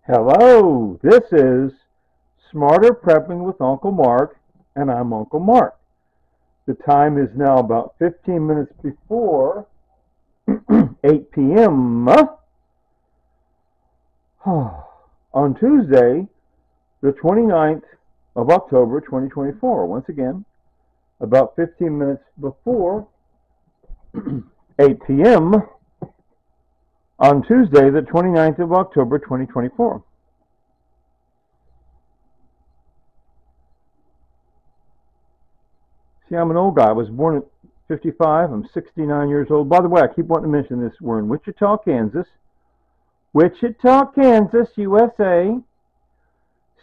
Hello, this is Smarter Prepping with Uncle Mark, and I'm Uncle Mark. The time is now about 15 minutes before 8 p.m. on Tuesday, the 29th of October, 2024. Once again, about 15 minutes before 8 p.m. on Tuesday, the 29th of October, 2024. See, I'm an old guy. I was born at 55. I'm 69 years old. By the way, I keep wanting to mention this. We're in Wichita, Kansas. Wichita, Kansas, USA.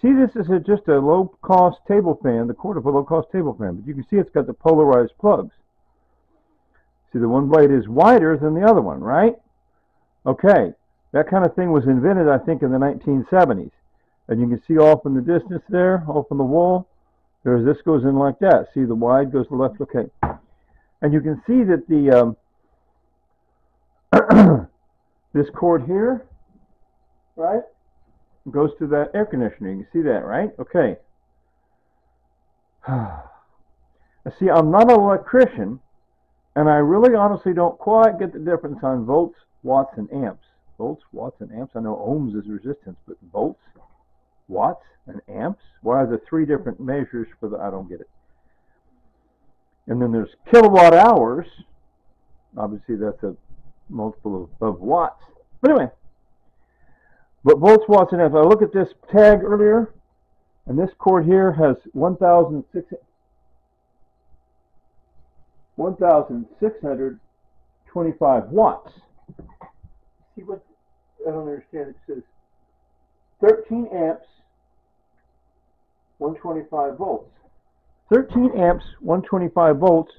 See, this is just a low-cost table fan, the cord of a low-cost table fan. But you can see it's got the polarized plugs. See, the one blade is wider than the other one, right? Okay, that kind of thing was invented, I think, in the 1970s. And you can see off in the distance there, off on the wall, this goes in like that. See, the wide goes to the left. Okay. And you can see that the this cord here, right, goes to that air conditioner. You can see that, right? Okay. See, I'm not an electrician, and I really honestly don't quite get the difference on volts, watts, and amps. Volts, watts, and amps. I know ohms is resistance, but volts, watts, and amps? Why are there three different measures for the... I don't get it. And then there's kilowatt hours. Obviously, that's a multiple of watts. But anyway, but volts, watts, and amps. I look at this tag earlier, and this cord here has 1,625 watts. See what? I don't understand. It says 13 amps, 125 volts. 13 amps, 125 volts,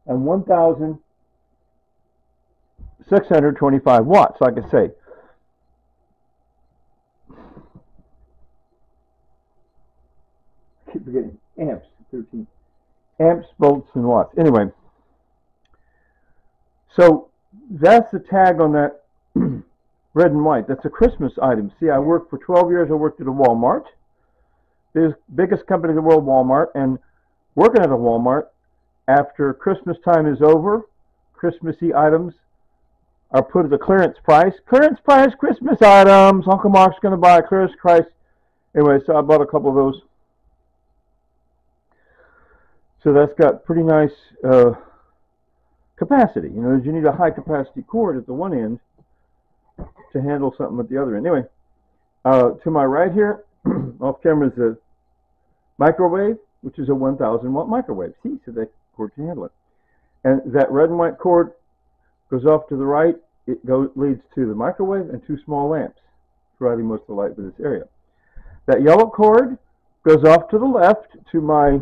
and 1,625 watts, like I say. I keep forgetting. Amps, 13. Amps, volts, and watts. Anyway, so that's the tag on that red and white. That's a Christmas item. See, I worked for 12 years. I worked at a Walmart. The biggest company in the world, Walmart, and working at a Walmart, after Christmas time is over, Christmassy items are put at a clearance price. Clearance price, Christmas items. Uncle Mark's going to buy a clearance price. Anyway, so I bought a couple of those. So that's got pretty nice capacity. You know, you need a high capacity cord at the one end to handle something at the other end. Anyway, to my right here, off camera is a microwave, which is a 1,000 watt microwave. See, so that cord can handle it. And that red and white cord goes off to the right. It leads to the microwave and two small lamps, providing most of the light for this area. That yellow cord goes off to the left to my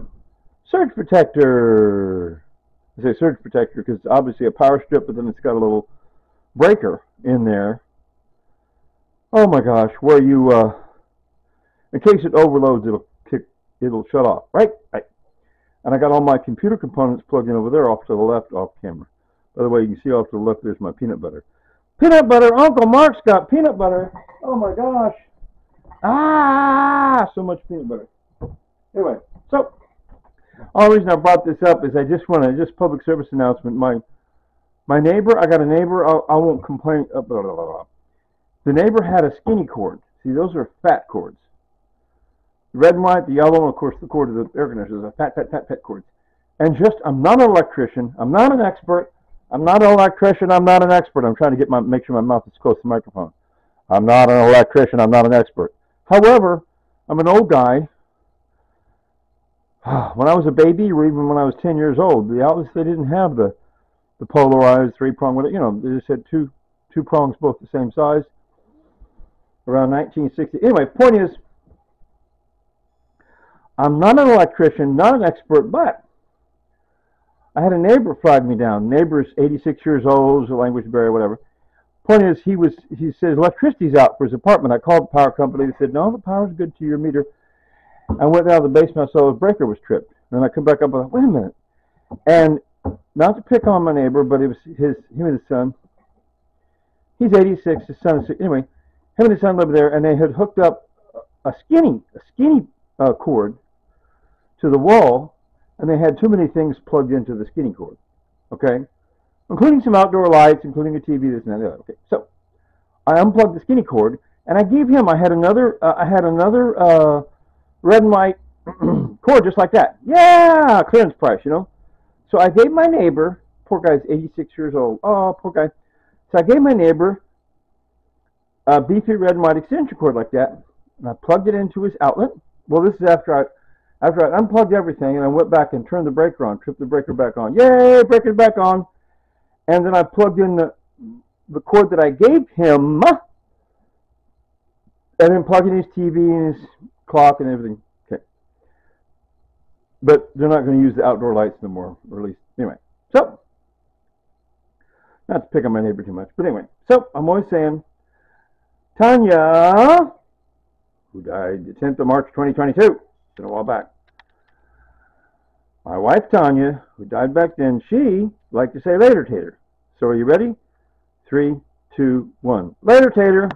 surge protector. I say surge protector because it's obviously a power strip, but then it's got a little breaker in there. Oh my gosh, where you, in case it overloads, it'll shut off, right? Right. And I got all my computer components plugged in over there off to the left, off camera. By the way, you can see off to the left, there's my peanut butter. Peanut butter! Uncle Mark's got peanut butter! Oh my gosh! Ah! So much peanut butter. Anyway, so, all the reason I brought this up is I just want to, just public service announcement. My neighbor, I got a neighbor, I won't complain, blah, blah, blah, blah. The neighbor had a skinny cord. See, those are fat cords. The red and white, the yellow, and of course the cord of the air conditioner is a fat cords. And I'm not an electrician. I'm not an expert. I'm not an electrician. I'm not an expert. I'm trying to make sure my mouth is close to the microphone. I'm not an electrician. I'm not an expert. However, I'm an old guy. When I was a baby, or even when I was 10 years old, the outlets, they didn't have the polarized three-prong, you know, they just had two prongs, both the same size. Around 1960. Anyway, point is, I'm not an electrician, not an expert, but I had a neighbor flag me down. Neighbor's 86 years old, is a language barrier, whatever. Point is, he said electricity's out for his apartment. I called the power company. They said, no, the power's good to your meter. I went down to the basement. I saw his breaker was tripped. Then I come back up and I thought, wait a minute. And not to pick on my neighbor, but it was him and his son. He's 86. His son is 6. Anyway, him and his son lived there, and they had hooked up a skinny cord to the wall, and they had too many things plugged into the skinny cord. Okay, including some outdoor lights, including a TV, this and that. Okay, so I unplugged the skinny cord, and I gave him. I had another red and white cord just like that. Yeah, clearance price, you know. So I gave my neighbor, poor guy's 86 years old. Oh, poor guy. So I gave my neighbor a beefy red and white extension cord like that, and I plugged it into his outlet. Well, this is after I unplugged everything, and I went back and turned the breaker on, tripped the breaker back on. Yay, breaker's back on. And then I plugged in the cord that I gave him, and then plugged in his TV and his clock and everything. Okay. But they're not going to use the outdoor lights no more, or at least, anyway. So, not to pick on my neighbor too much, but anyway. So, I'm always saying, Tanya, who died the 10th of March, 2022, it's been a while back. My wife, Tanya, who died back then, she liked to say later, Tater. So are you ready? 3, 2, 1. Later, Tater.